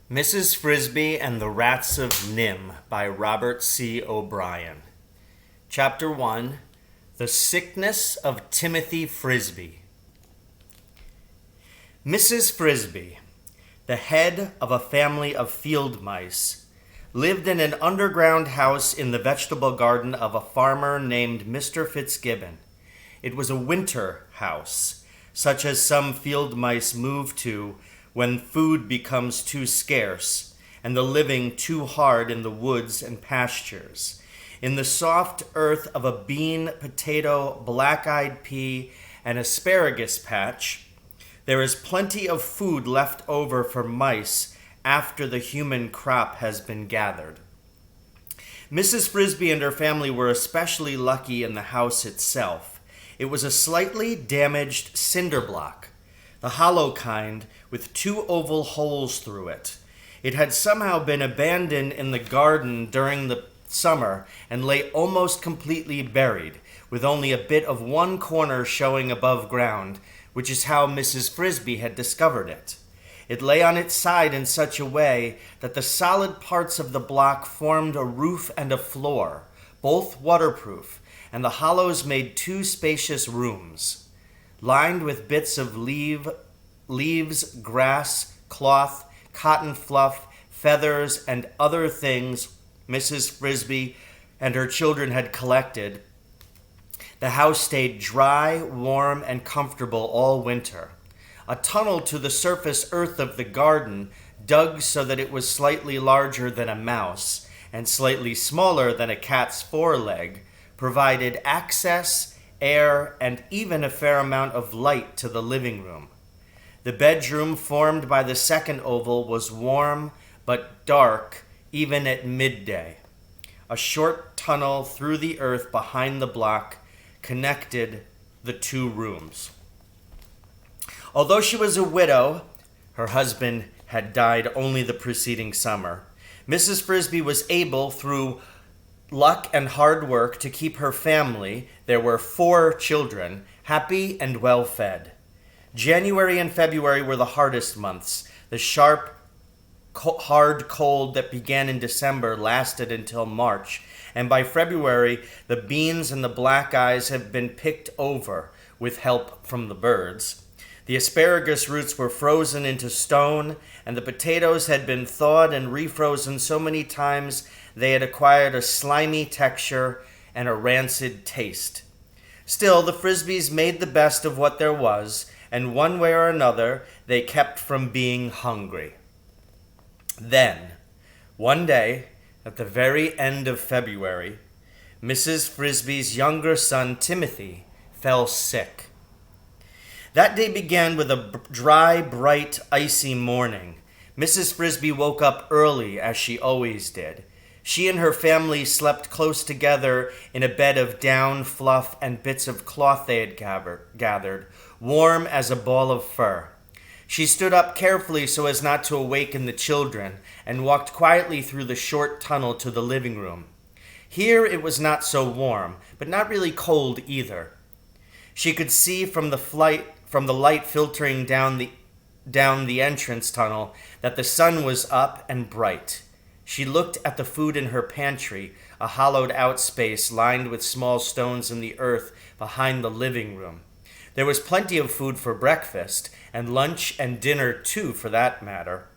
Mrs. Frisby and the Rats of NIMH by Robert C. O'Brien. Chapter 1. The Sickness of Timothy Frisby. Mrs. Frisby, the head of a family of field mice, lived in an underground house in the vegetable garden of a farmer named Mr. Fitzgibbon. It was a winter house, such as some field mice move to when food becomes too scarce and the living too hard in the woods and pastures. In the soft earth of a bean, potato, black-eyed pea, and asparagus patch, there is plenty of food left over for mice after the human crop has been gathered. Mrs. Frisby and her family were especially lucky in the house itself. It was a slightly damaged cinder block, the hollow kind with two oval holes through it. It had somehow been abandoned in the garden during the summer and lay almost completely buried, with only a bit of one corner showing above ground, which is how Mrs. Frisby had discovered it. It lay on its side in such a way that the solid parts of the block formed a roof and a floor, both waterproof, and the hollows made two spacious rooms, lined with bits of leaves, grass, cloth, cotton fluff, feathers, and other things Mrs. Frisby and her children had collected. The house stayed dry, warm, and comfortable all winter. A tunnel to the surface earth of the garden, dug so that it was slightly larger than a mouse and slightly smaller than a cat's foreleg, provided access, air, and even a fair amount of light to the living room. The bedroom formed by the second oval was warm but dark even at midday. A short tunnel through the earth behind the block connected the two rooms. Although she was a widow, her husband had died only the preceding summer, Mrs. Frisby was able, through luck and hard work, to keep her family, there were 4 children, happy and well fed. January and February were the hardest months. The sharp, hard cold that began in December lasted until March, and by February the beans and the black eyes had been picked over with help from the birds. The asparagus roots were frozen into stone, and the potatoes had been thawed and refrozen so many times they had acquired a slimy texture and a rancid taste. Still, the Frisbys made the best of what there was, and one way or another they kept from being hungry. Then, one day, at the very end of February, Mrs. Frisby's younger son, Timothy, fell sick. That day began with a dry, bright, icy morning. Mrs. Frisby woke up early, as she always did. She and her family slept close together in a bed of down, fluff, and bits of cloth they had gathered, warm as a ball of fur. She stood up carefully so as not to awaken the children, and walked quietly through the short tunnel to the living room. Here it was not so warm, but not really cold either. She could see from the light filtering down the entrance tunnel that the sun was up and bright. She looked at the food in her pantry, a hollowed-out space lined with small stones in the earth behind the living room. There was plenty of food for breakfast, and lunch and dinner too, for that matter.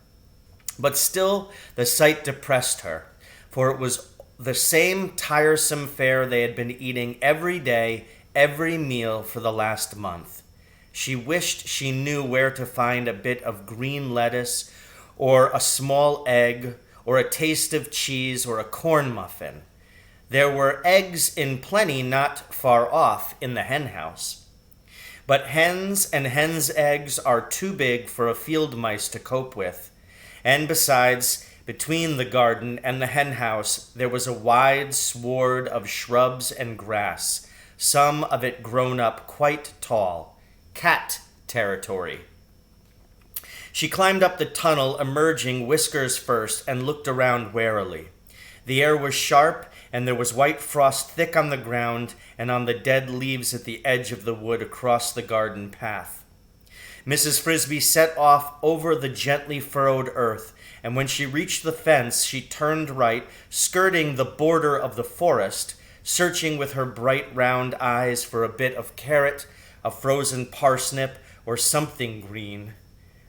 But still, the sight depressed her, for it was the same tiresome fare they had been eating every day, every meal for the last month. She wished she knew where to find a bit of green lettuce, or a small egg, or a taste of cheese, or a corn muffin. There were eggs in plenty not far off in the hen house. But hens and hens' eggs are too big for a field mice to cope with. And besides, between the garden and the hen house, there was a wide sward of shrubs and grass, some of it grown up quite tall. Cat territory. She climbed up the tunnel, emerging whiskers first, and looked around warily. The air was sharp, and there was white frost thick on the ground and on the dead leaves at the edge of the wood across the garden path. Mrs. Frisby set off over the gently furrowed earth, and when she reached the fence, she turned right, skirting the border of the forest, searching with her bright round eyes for a bit of carrot, a frozen parsnip, or something green.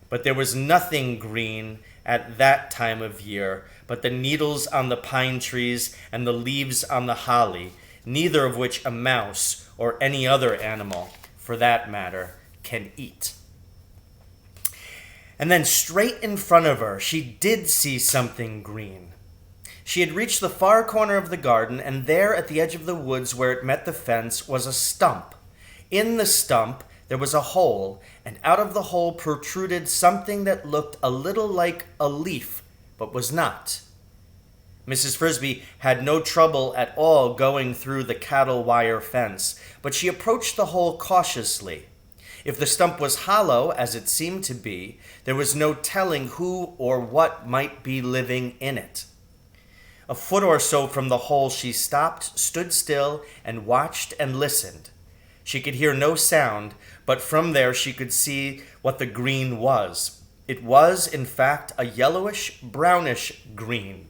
But there was nothing green at that time of year but the needles on the pine trees and the leaves on the holly, neither of which a mouse, or any other animal, for that matter, can eat. And then straight in front of her, she did see something green. She had reached the far corner of the garden, and there at the edge of the woods where it met the fence was a stump. In the stump there was a hole, and out of the hole protruded something that looked a little like a leaf, but was not. Mrs. Frisby had no trouble at all going through the cattle wire fence, but she approached the hole cautiously. If the stump was hollow, as it seemed to be, there was no telling who or what might be living in it. A foot or so from the hole she stopped, stood still, and watched and listened. She could hear no sound, but from there she could see what the green was. It was, in fact, a yellowish, brownish green.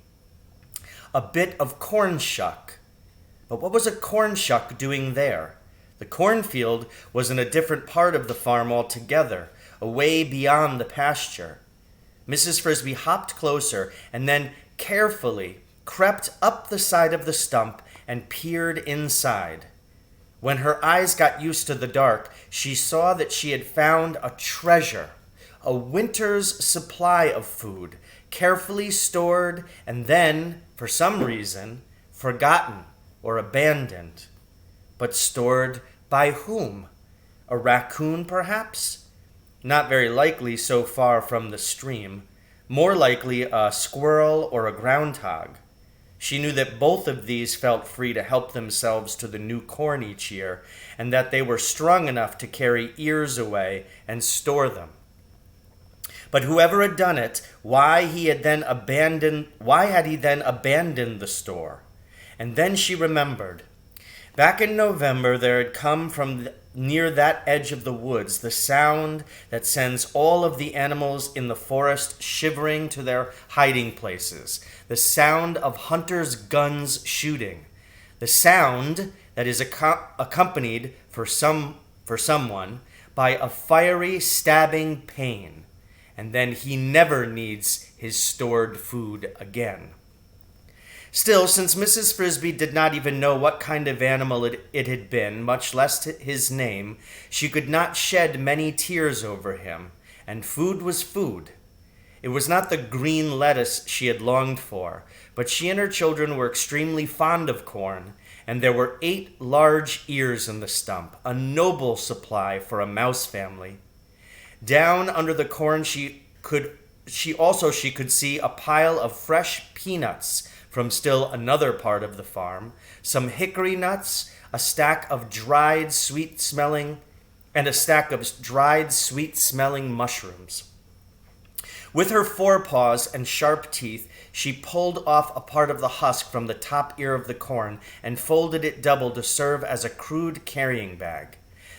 A bit of corn shuck. But what was a corn shuck doing there? The cornfield was in a different part of the farm altogether, away beyond the pasture. Mrs. Frisby hopped closer and then carefully crept up the side of the stump and peered inside. When her eyes got used to the dark, she saw that she had found a treasure, a winter's supply of food, carefully stored and then, for some reason, forgotten or abandoned. But stored by whom? A raccoon, perhaps? Not very likely so far from the stream. More likely a squirrel or a groundhog. She knew that both of these felt free to help themselves to the new corn each year, and that they were strong enough to carry ears away and store them. But whoever had done it, why had he then abandoned the store? And then she remembered. Back in November, there had come from near that edge of the woods the sound that sends all of the animals in the forest shivering to their hiding places, the sound of hunters' guns shooting, the sound that is accompanied for someone by a fiery stabbing pain, and then he never needs his stored food again. Still, since Mrs. Frisby did not even know what kind of animal it had been, much less his name, she could not shed many tears over him, and food was food. It was not the green lettuce she had longed for, but she and her children were extremely fond of corn, and there were 8 large ears in the stump, a noble supply for a mouse family. Down under the corn she could see a pile of fresh peanuts from still another part of the farm, some hickory nuts, a stack of dried sweet-smelling mushrooms. With her forepaws and sharp teeth, she pulled off a part of the husk from the top ear of the corn and folded it double to serve as a crude carrying bag.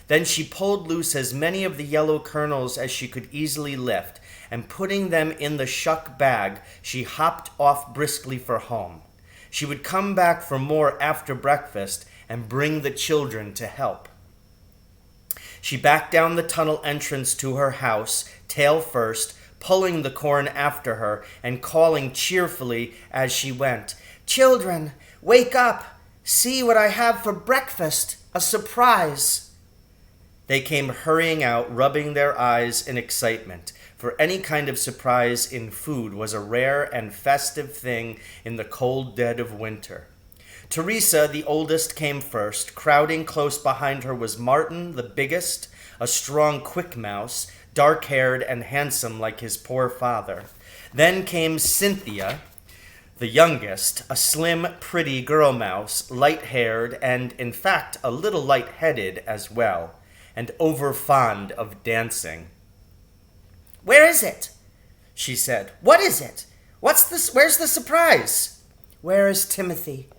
Then she pulled loose as many of the yellow kernels as she could easily lift, and putting them in the shuck bag, she hopped off briskly for home. She would come back for more after breakfast and bring the children to help. She backed down the tunnel entrance to her house, tail first, pulling the corn after her and calling cheerfully as she went, "Children, wake up! See what I have for breakfast! A surprise!" They came hurrying out, rubbing their eyes in excitement, for any kind of surprise in food was a rare and festive thing in the cold dead of winter. Teresa, the oldest, came first. Crowding close behind her was Martin, the biggest, a strong, quick mouse, dark-haired and handsome like his poor father. Then came Cynthia, the youngest, a slim, pretty girl mouse, light-haired and, in fact, a little light-headed as well, and over-fond of dancing. "Where is it?" she said. "What is it? Where's the surprise?" "Where is Timothy?"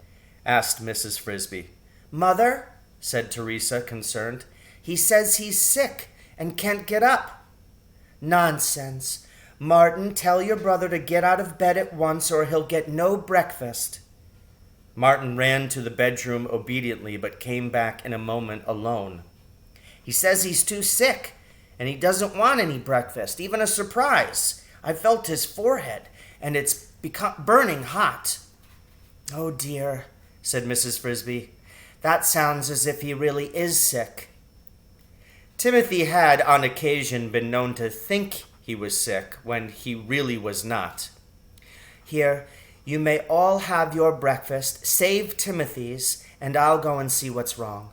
asked Mrs. Frisby. "Mother," said Teresa, concerned, "he says he's sick and can't get up." Nonsense. Martin, tell your brother to get out of bed at once or he'll get no breakfast. Martin ran to the bedroom obediently, but came back in a moment alone. He says he's too sick, and he doesn't want any breakfast, even a surprise. I felt his forehead, and it's become burning hot. Oh dear, said Mrs. Frisby. That sounds as if he really is sick. Timothy had, on occasion, been known to think he was sick when he really was not. Here, you may all have your breakfast, save Timothy's, and I'll go and see what's wrong.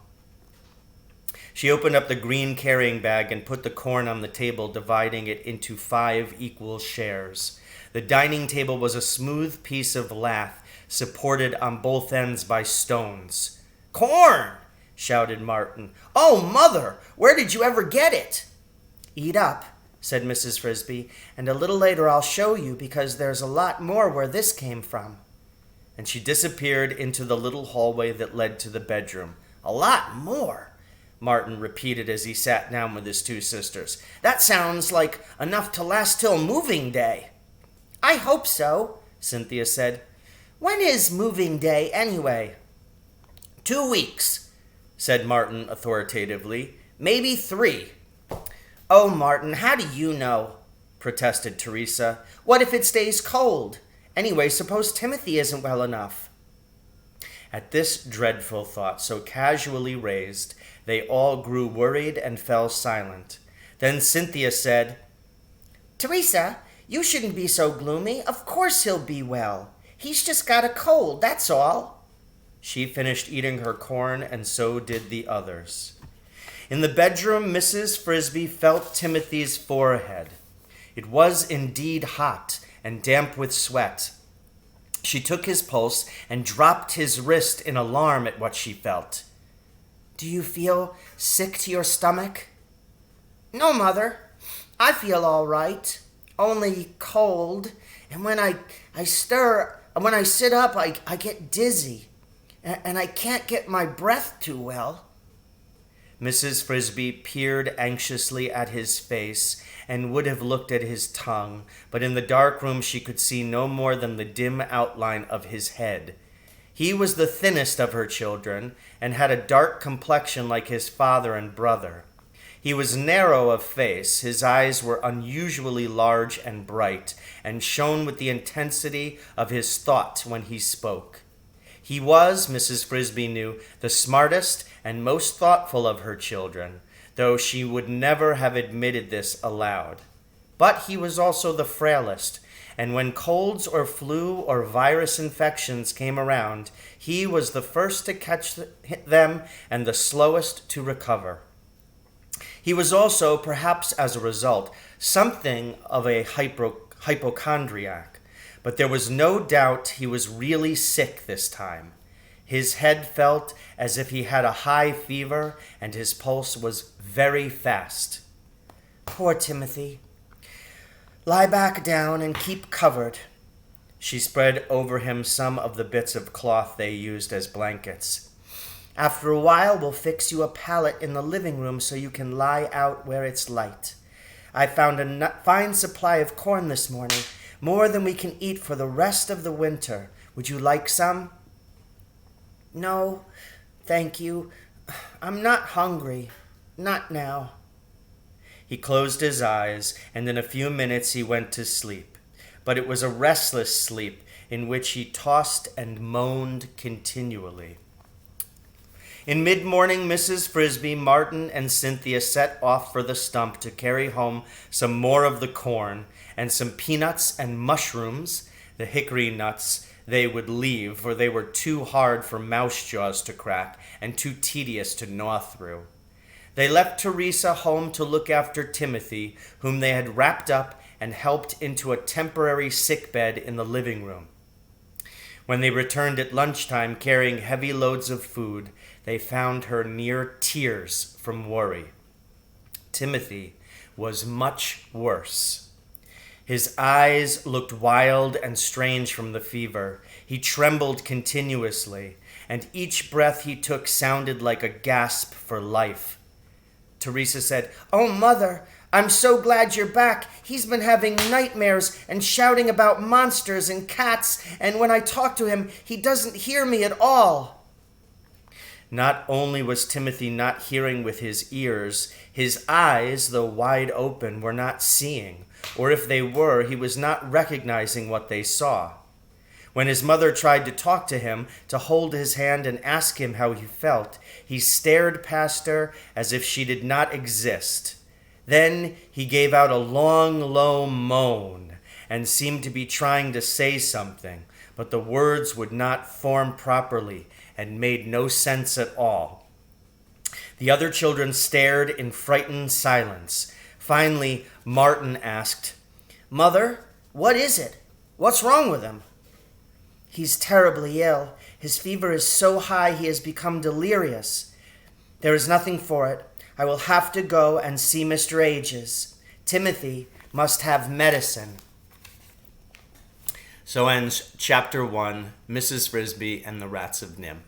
She opened up the green carrying bag and put the corn on the table, dividing it into 5 equal shares. The dining table was a smooth piece of lath, supported on both ends by stones. "Corn!" shouted Martin. "Oh, Mother, where did you ever get it?" "Eat up," said Mrs. Frisby, "and a little later I'll show you, because there's a lot more where this came from." And she disappeared into the little hallway that led to the bedroom. "A lot more," Martin repeated as he sat down with his 2 sisters. "That sounds like enough to last till moving day." "I hope so," Cynthia said. "When is moving day, anyway?" 2 weeks, said Martin authoritatively. "Maybe 3. "Oh, Martin, how do you know?" protested Teresa. "What if it stays cold? Anyway, suppose Timothy isn't well enough." At this dreadful thought, so casually raised, they all grew worried and fell silent. Then Cynthia said, "Teresa, you shouldn't be so gloomy. Of course he'll be well. He's just got a cold, that's all." She finished eating her corn, and so did the others. In the bedroom, Mrs. Frisby felt Timothy's forehead. It was indeed hot and damp with sweat. She took his pulse and dropped his wrist in alarm at what she felt. "Do you feel sick to your stomach?" "No, Mother. I feel all right. Only cold. And when I sit up, I get dizzy. And I can't get my breath too well." Mrs. Frisby peered anxiously at his face and would have looked at his tongue, but in the dark room she could see no more than the dim outline of his head. He was the thinnest of her children and had a dark complexion like his father and brother. He was narrow of face, his eyes were unusually large and bright, and shone with the intensity of his thought when he spoke. He was, Mrs. Frisby knew, the smartest and most thoughtful of her children, though she would never have admitted this aloud. But he was also the frailest, and when colds or flu or virus infections came around, he was the first to catch them and the slowest to recover. He was also, perhaps as a result, something of a hypochondriac, but there was no doubt he was really sick this time. His head felt as if he had a high fever, and his pulse was very fast. "Poor Timothy. Lie back down and keep covered." She spread over him some of the bits of cloth they used as blankets. "After a while, we'll fix you a pallet in the living room so you can lie out where it's light. I found a fine supply of corn this morning, more than we can eat for the rest of the winter. Would you like some?" "No, thank you. I'm not hungry. Not now." He closed his eyes, and in a few minutes he went to sleep. But it was a restless sleep in which he tossed and moaned continually. In mid-morning, Mrs. Frisby, Martin, and Cynthia set off for the stump to carry home some more of the corn and some peanuts and mushrooms. The hickory nuts they would leave, for they were too hard for mouse jaws to crack and too tedious to gnaw through. They left Teresa home to look after Timothy, whom they had wrapped up and helped into a temporary sickbed in the living room. When they returned at lunchtime carrying heavy loads of food, they found her near tears from worry. Timothy was much worse. His eyes looked wild and strange from the fever. He trembled continuously, and each breath he took sounded like a gasp for life. Teresa said, "Oh, Mother, I'm so glad you're back. He's been having nightmares and shouting about monsters and cats, and when I talk to him, he doesn't hear me at all." Not only was Timothy not hearing with his ears, his eyes, though wide open, were not seeing, or if they were, he was not recognizing what they saw. When his mother tried to talk to him, to hold his hand and ask him how he felt, he stared past her as if she did not exist. Then he gave out a long, low moan and seemed to be trying to say something, but the words would not form properly and made no sense at all. The other children stared in frightened silence. Finally, Martin asked, "Mother, what is it? What's wrong with him?" "He's terribly ill. His fever is so high he has become delirious. There is nothing for it. I will have to go and see Mr. Ages. Timothy must have medicine." So ends Chapter 1, Mrs. Frisby and the Rats of NIMH.